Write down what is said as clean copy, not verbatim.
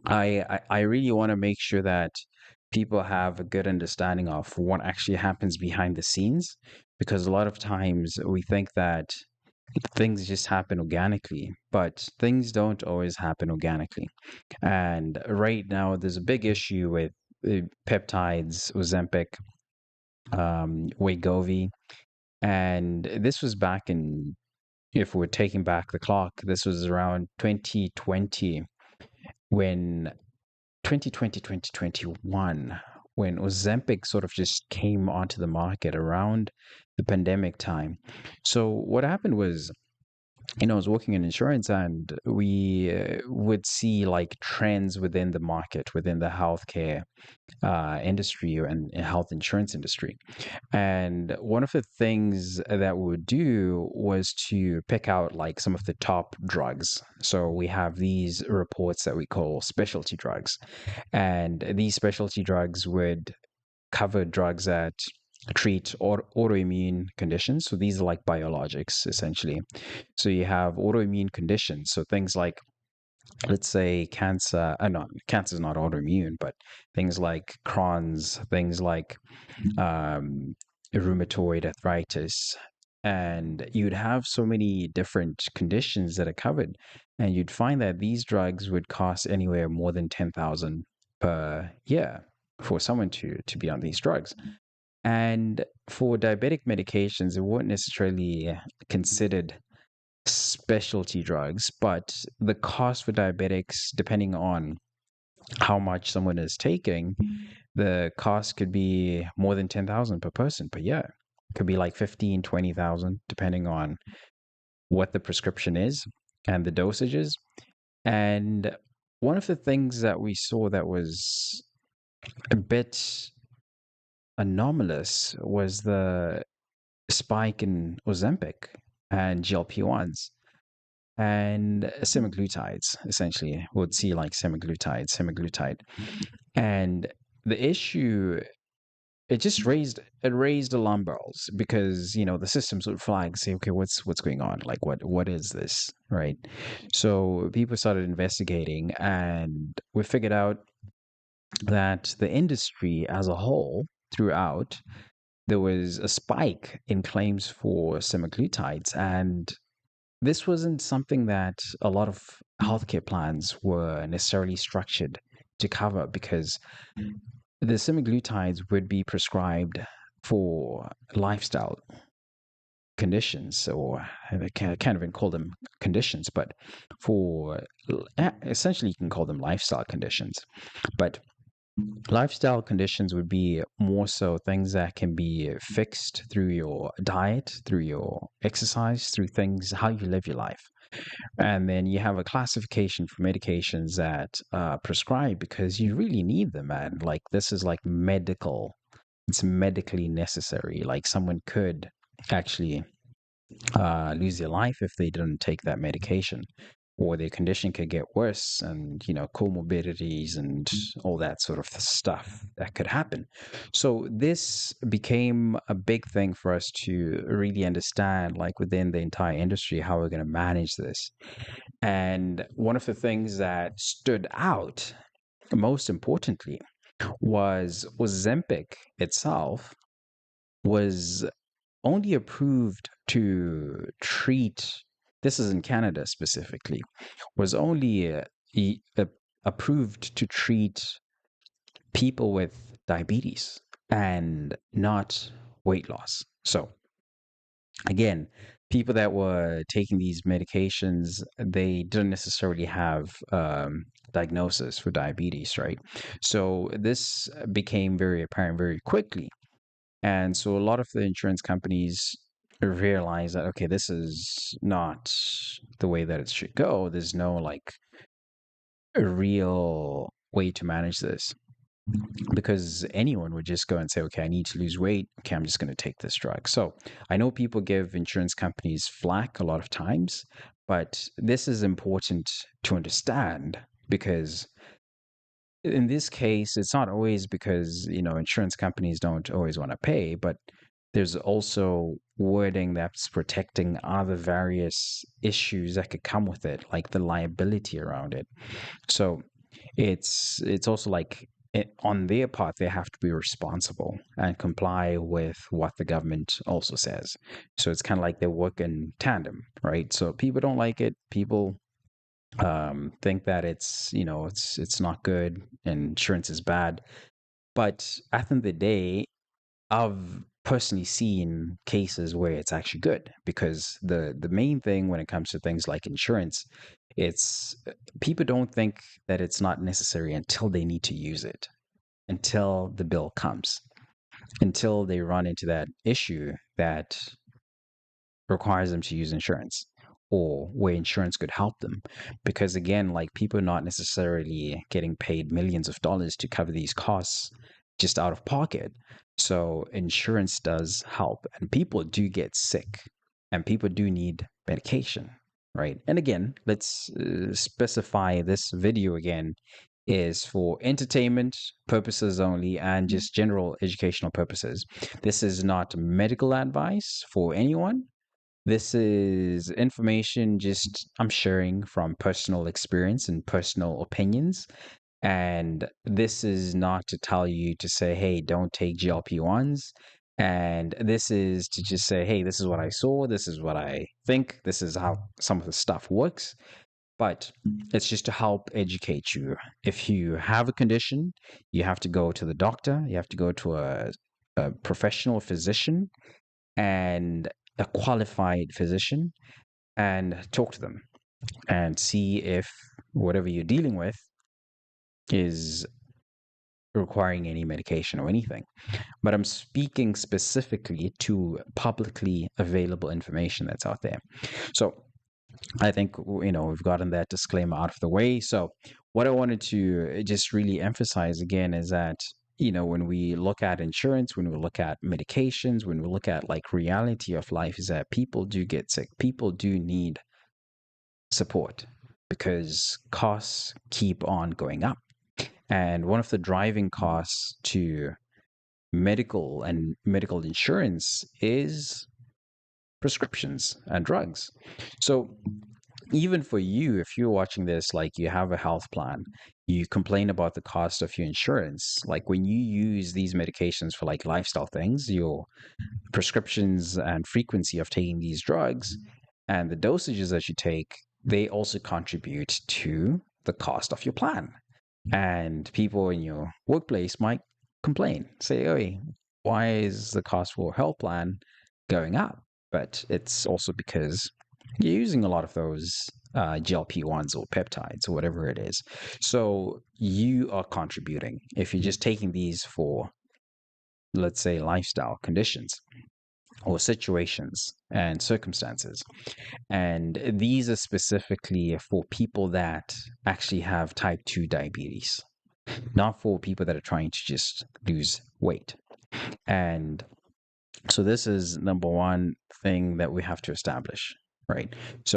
I really want to make sure that people have a good understanding of what actually happens behind the scenes, because a lot of times we think that things just happen organically, but things don't always happen organically. And right now, there's a big issue with peptides, Ozempic, Wegovy, and this was back in, if we're taking back the clock, this was around 2020 when 2020, 2021, when Ozempic sort of just came onto the market around the pandemic time. So what happened was, I was working in insurance, and we would see like trends within the market, within the healthcare industry and health insurance industry. And one of the things that we would do was to pick out like some of the top drugs. So we have these reports that we call specialty drugs. And these specialty drugs would cover drugs that treat autoimmune conditions. So these are like biologics, essentially. So you have autoimmune conditions. So things like, let's say, cancer. No, cancer is not autoimmune, but things like Crohn's, things like um, rheumatoid arthritis. And you'd have so many different conditions that are covered. And you'd find that these drugs would cost anywhere more than 10,000 per year for someone to be on these drugs. And for diabetic medications, it weren't necessarily considered specialty drugs, but the cost for diabetics, depending on how much someone is taking, the cost could be more than 10,000 per person per year. It could be like 15, 20,000, depending on what the prescription is and the dosages. And one of the things that we saw that was a bit anomalous was the spike in Ozempic and GLP-1s and semaglutides, essentially. We'd see like semaglutide. And the issue, it raised alarm bells, because the systems would flag, say, okay, what's going on, like what is this, right? So people started investigating, and we figured out that the industry as a whole, throughout, there was a spike in claims for semaglutides. And this wasn't something that a lot of healthcare plans were necessarily structured to cover, because the semaglutides would be prescribed for lifestyle conditions, or I can't even call them conditions, but for essentially you can call them lifestyle conditions. But lifestyle conditions would be more so things that can be fixed through your diet, through your exercise, through things, how you live your life. And then you have a classification for medications that prescribe because you really need them, man. Like this is like medical, it's medically necessary. Like someone could actually lose their life if they didn't take that medication, or their condition could get worse, and comorbidities and all that sort of stuff that could happen. So this became a big thing for us to really understand, like within the entire industry, how we're going to manage this. And one of the things that stood out most importantly was Zempic itself was only approved to treat, this is in Canada specifically, was only approved to treat people with diabetes and not weight loss. So again, people that were taking these medications, they didn't necessarily have diagnosis for diabetes, right? So this became very apparent very quickly. And so a lot of the insurance companies realize that, okay, this is not the way that it should go. There's no like a real way to manage this, because anyone would just go and say, okay, I need to lose weight. Okay, I'm just going to take this drug. So I know people give insurance companies flack a lot of times, but this is important to understand, because in this case, it's not always because, insurance companies don't always want to pay, but there's also wording that's protecting other various issues that could come with it, like the liability around it. So It's also like on their part, they have to be responsible and comply with what the government also says. So it's kind of like they work in tandem, right? So people don't like it. People think that it's not good and insurance is bad. But at the end of the day, I've personally seen cases where it's actually good, because the main thing when it comes to things like insurance, it's people don't think that it's not necessary until they need to use it, until the bill comes, until they run into that issue that requires them to use insurance, or where insurance could help them. Because again, like, people are not necessarily getting paid millions of dollars to cover these costs just out of pocket. So insurance does help, and people do get sick, and people do need medication, right? And again, let's specify this video again is for entertainment purposes only and just general educational purposes. This is not medical advice for anyone. This is information just I'm sharing from personal experience and personal opinions. And this is not to tell you to say, hey, don't take GLP-1s. And this is to just say, hey, this is what I saw. This is what I think. This is how some of the stuff works. But it's just to help educate you. If you have a condition, you have to go to the doctor, you have to go to a professional physician and a qualified physician, and talk to them and see if whatever you're dealing with is requiring any medication or anything. But I'm speaking specifically to publicly available information that's out there. So I think, we've gotten that disclaimer out of the way. So what I wanted to just really emphasize again is that, when we look at insurance, when we look at medications, when we look at like reality of life, is that people do get sick. People do need support, because costs keep on going up. And one of the driving costs to medical and medical insurance is prescriptions and drugs. So even for you, if you're watching this, like, you have a health plan, you complain about the cost of your insurance. Like, when you use these medications for like lifestyle things, your prescriptions and frequency of taking these drugs and the dosages that you take, they also contribute to the cost of your plan. And people in your workplace might complain, say, "Hey, why is the cost for a health plan going up?" But it's also because you're using a lot of those GLP-1s or peptides or whatever it is. So you are contributing if you're just taking these for, let's say, lifestyle conditions or situations and circumstances. And these are specifically for people that actually have type 2 diabetes, not for people that are trying to just lose weight. And so this is number one thing that we have to establish, right? So